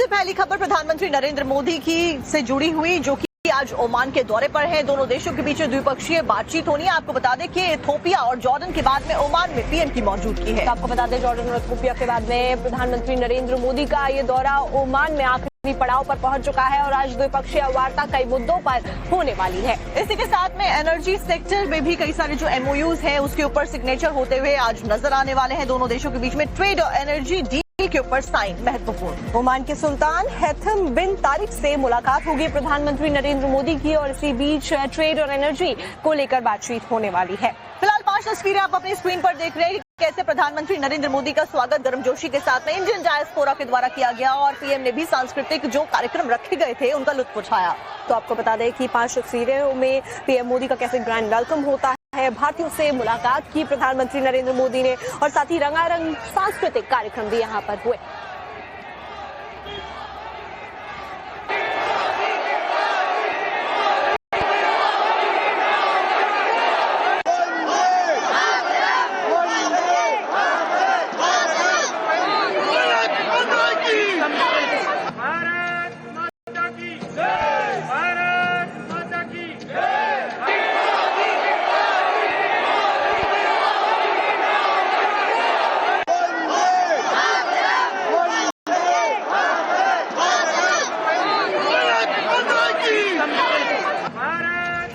सबसे पहली खबर प्रधानमंत्री नरेंद्र मोदी की से जुड़ी हुई, जो कि आज ओमान के दौरे पर है। दोनों देशों के बीच द्विपक्षीय बातचीत होनी है। आपको बता दें कि इथियोपिया और जॉर्डन के बाद में ओमान में पीएम की मौजूदगी है। तो आपको बता दें जॉर्डन और इथियोपिया के बाद में प्रधानमंत्री नरेंद्र मोदी का ये दौरा ओमान में आखिरी पड़ाव पर पहुंच चुका है और आज द्विपक्षीय वार्ता कई मुद्दों पर होने वाली है। इसी के साथ में एनर्जी सेक्टर में भी कई सारे जो एमओयूज है उसके ऊपर सिग्नेचर होते हुए आज नजर आने वाले हैं। दोनों देशों के बीच में ट्रेड और एनर्जी डील के ऊपर साइन महत्वपूर्ण। ओमान के सुल्तान हैथम बिन तारिक से मुलाकात होगी प्रधानमंत्री नरेंद्र मोदी की और इसी बीच ट्रेड और एनर्जी को लेकर बातचीत होने वाली है। फिलहाल 5 तस्वीरें आप अपनी स्क्रीन पर देख रहे हैं। कैसे प्रधानमंत्री नरेंद्र मोदी का स्वागत गर्मजोशी के साथ में इंडियन डायस्पोरा के द्वारा किया गया और पीएम ने भी सांस्कृतिक जो कार्यक्रम रखे गए थे उनका लुत्फ उठाया। तो आपको बता दें कि 5 तस्वीरों में पीएम मोदी का कैसे ग्रैंड वेलकम होता है, भारतीयों से मुलाकात की प्रधानमंत्री नरेंद्र मोदी ने और साथ ही रंगारंग सांस्कृतिक कार्यक्रम भी यहाँ पर हुए।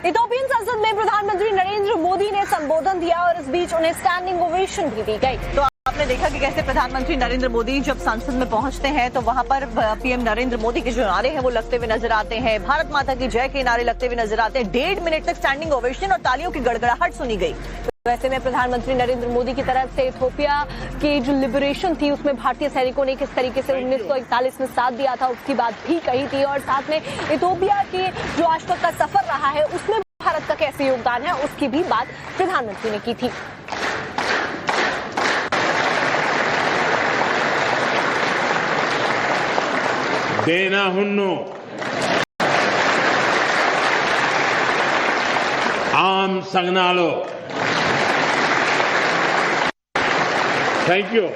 इथियोपियन संसद में प्रधानमंत्री नरेंद्र मोदी ने संबोधन दिया और इस बीच उन्हें स्टैंडिंग ओवेशन भी दी गई। तो आपने देखा कि कैसे प्रधानमंत्री नरेंद्र मोदी जब संसद में पहुंचते हैं तो वहां पर पीएम नरेंद्र मोदी के जो नारे हैं वो लगते हुए नजर आते हैं। भारत माता की जय के नारे लगते हुए नजर आते हैं। 1.5 मिनट तक स्टैंडिंग ओवेशन और तालियों की गड़गड़ाहट सुनी गई। वैसे में प्रधानमंत्री नरेंद्र मोदी की तरफ से इथियोपिया की जो लिबरेशन थी उसमें भारतीय सैनिकों ने किस तरीके से 1941 में साथ दिया था उसकी बात भी कही थी और साथ में इथियोपिया की जो आज तक का सफर रहा है उसमें भारत का कैसे योगदान है उसकी भी बात प्रधानमंत्री ने की थी। देना हुन्नो आम संगनालो। Thank you.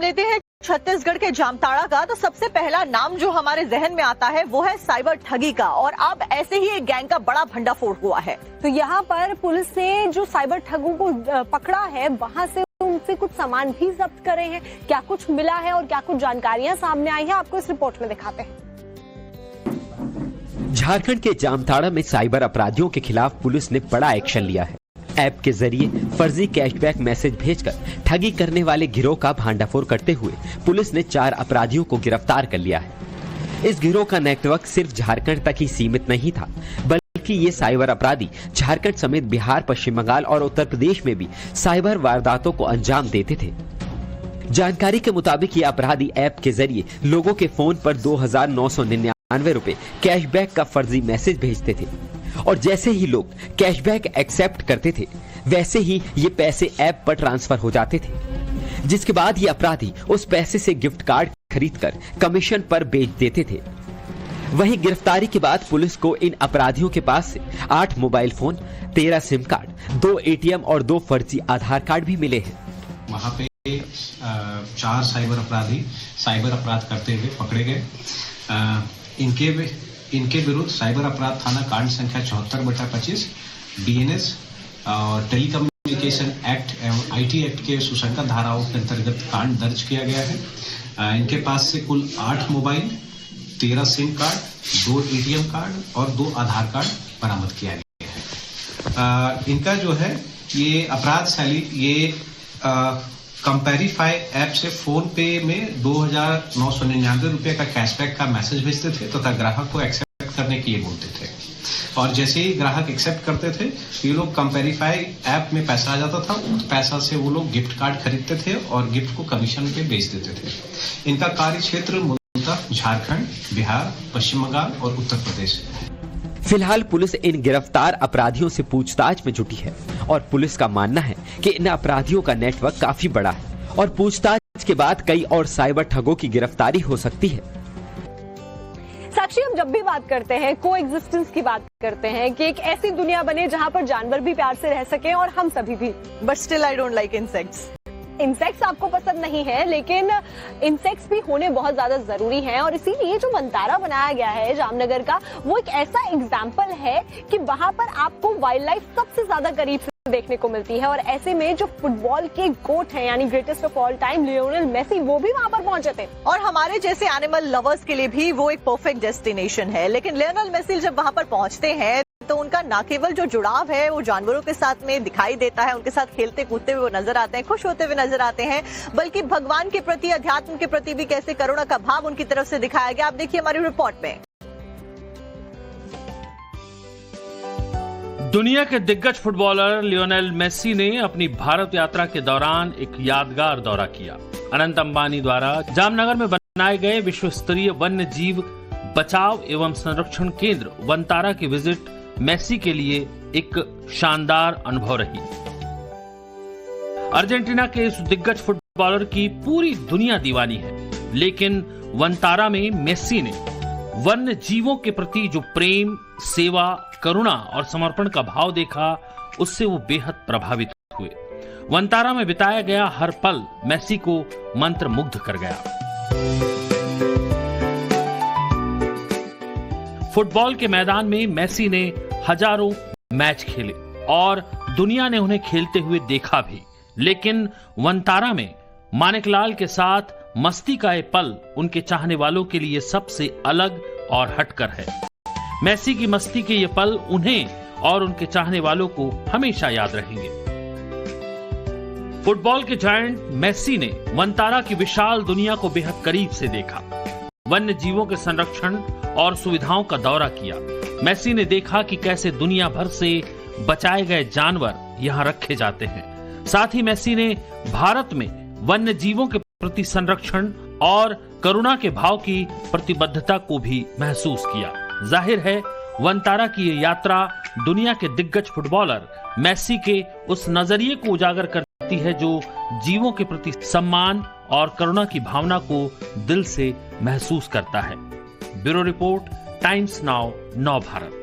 लेते हैं छत्तीसगढ़ के जामताड़ा का, तो सबसे पहला नाम जो हमारे जहन में आता है वो है साइबर ठगी का। और अब ऐसे ही एक गैंग का बड़ा भंडाफोड़ हुआ है। तो यहाँ पर पुलिस ने जो साइबर ठगों को पकड़ा है वहाँ से उनसे कुछ सामान भी जब्त करे हैं। क्या कुछ मिला है और क्या कुछ जानकारियां सामने आई है आपको इस रिपोर्ट में दिखाते हैं। झारखंड के जामताड़ा में साइबर अपराधियों के खिलाफ पुलिस ने बड़ा एक्शन लिया है। ऐप के जरिए फर्जी कैशबैक मैसेज भेजकर ठगी करने वाले गिरोह का भांडाफोड़ करते हुए पुलिस ने 4 अपराधियों को गिरफ्तार कर लिया है। इस गिरोह का नेटवर्क सिर्फ झारखंड तक ही सीमित नहीं था, बल्कि ये साइबर अपराधी झारखंड समेत बिहार, पश्चिम बंगाल और उत्तर प्रदेश में भी साइबर वारदातों को अंजाम देते थे। जानकारी के मुताबिक ये अपराधी ऐप के जरिए लोगों के फोन पर 2,999 रुपए कैशबैक का फर्जी मैसेज भेजते थे और जैसे ही लोग कैशबैक एक्सेप्ट करते थे वैसे ही ये पैसे ऐप पर ट्रांसफर हो जाते थे, जिसके बाद ये अपराधी उस पैसे से गिफ्ट कार्ड खरीदकर कमीशन पर बेच देते थे। वहीं गिरफ्तारी के बाद पुलिस को इन अपराधियों के पास से 8 mobile phone, 13 SIM card, 2 ATM और 2 फर्जी आधार कार्ड भी मिले हैं। वहाँ पे 4 साइबर अपराधी साइबर अपराध करते हुए पकड़े गए। इनके विरुद्ध साइबर अपराध थाना कांड संख्या 74/25 BNS और टेलीकम्युनिकेशन एक्ट एवं IT एक्ट के सुसंगत धाराओं के अंतर्गत कांड दर्ज किया गया है। इनके पास से कुल 8 mobile, 13 SIM card, 2 ATM card और 2 आधार कार्ड बरामद किया गया है। इनका जो है ये अपराध शैली ये कंपेरीफाई ऐप से फोन पे में 2,999 रुपये का कैशबैक का मैसेज भेजते थे तथा ग्राहक को एक्सेप्ट करने के लिए बोलते थे और जैसे ही ग्राहक एक्सेप्ट करते थे ये लोग कंपेरीफाई ऐप में पैसा आ जाता था, उस पैसा से वो लोग गिफ्ट कार्ड खरीदते थे और गिफ्ट को कमीशन पे बेच देते थे। इनका कार्य क्षेत्र मूलतः झारखंड, बिहार, पश्चिम बंगाल और उत्तर प्रदेश है। फिलहाल पुलिस इन गिरफ्तार अपराधियों से पूछताछ में जुटी है और पुलिस का मानना है कि इन अपराधियों का नेटवर्क काफी बड़ा है और पूछताछ के बाद कई और साइबर ठगों की गिरफ्तारी हो सकती है। साक्षी, हम जब भी बात करते हैं को एग्जिस्टेंस की बात करते हैं कि एक ऐसी दुनिया बने जहां पर जानवर भी प्यार से रह सकें और हम सभी भी, but still I don't like insects. Insects आपको पसंद नहीं है, लेकिन इंसेक्ट्स भी होने बहुत ज्यादा जरूरी हैं और इसीलिए जो वनतारा बनाया गया है जामनगर का, वो एक ऐसा एग्जाम्पल है कि वहां पर आपको वाइल्ड लाइफ सबसे ज्यादा करीब से देखने को मिलती है और ऐसे में जो फुटबॉल के गोट हैं यानी greatest of all time Lionel Messi, वो भी वहां पर पहुंचे थे और हमारे जैसे एनिमल लवर्स के लिए भी वो एक परफेक्ट डेस्टिनेशन है। लेकिन लियोनेल मेसी जब वहां पर पहुंचते हैं तो उनका न केवल जो जुड़ाव है वो जानवरों के साथ में दिखाई देता है, उनके साथ खेलते कूदते हुए वो नजर आते हैं, खुश होते हुए नजर आते हैं, बल्कि भगवान के प्रति, अध्यात्म के प्रति भी कैसे करुणा का भाव उनकी तरफ से दिखाया गया। आप देखिए हमारी रिपोर्ट में। दुनिया के दिग्गज फुटबॉलर लियोनेल मेसी ने अपनी भारत यात्रा के दौरान एक यादगार दौरा किया। अनंत अंबानी द्वारा जामनगर में बनाए गए विश्व स्तरीय वन्य जीव बचाव एवं संरक्षण केंद्र वनतारा की विजिट मेसी के लिए एक शानदार अनुभव रही। अर्जेंटीना के इस दिग्गज फुटबॉलर की पूरी दुनिया दीवानी है, लेकिन वनतारा में मेसी ने वन्य जीवों के प्रति जो प्रेम, सेवा, करुणा और समर्पण का भाव देखा, उससे वो बेहद प्रभावित हुए। वनतारा में बिताया गया हर पल मेसी को मंत्रमुग्ध कर गया। फुटबॉल के मैदान में मेसी ने हजारों मैच खेले और दुनिया ने उन्हें खेलते हुए देखा भी, लेकिन वनतारा में मानिकलाल के साथ मस्ती का ये पल उनके चाहने वालों के लिए सबसे अलग और हटकर है। मेसी की मस्ती के ये पल उन्हें और उनके चाहने वालों को हमेशा याद रहेंगे। फुटबॉल के जायंट मेसी ने वनतारा की विशाल दुनिया को बेहद करीब से देखा, वन्य जीवों के संरक्षण और सुविधाओं का दौरा किया। मेसी ने देखा कि कैसे दुनिया भर से बचाए गए जानवर यहाँ रखे जाते हैं। साथ ही मेसी ने भारत में वन्य जीवों के प्रति संरक्षण और करुणा के भाव की प्रतिबद्धता को भी महसूस किया। जाहिर है वनतारा की ये यात्रा दुनिया के दिग्गज फुटबॉलर मेसी के उस नजरिए को उजागर करती है जो जीवों के प्रति सम्मान और करुणा की भावना को दिल से महसूस करता है। ब्यूरो रिपोर्ट, टाइम्स नाउ, नव भारत।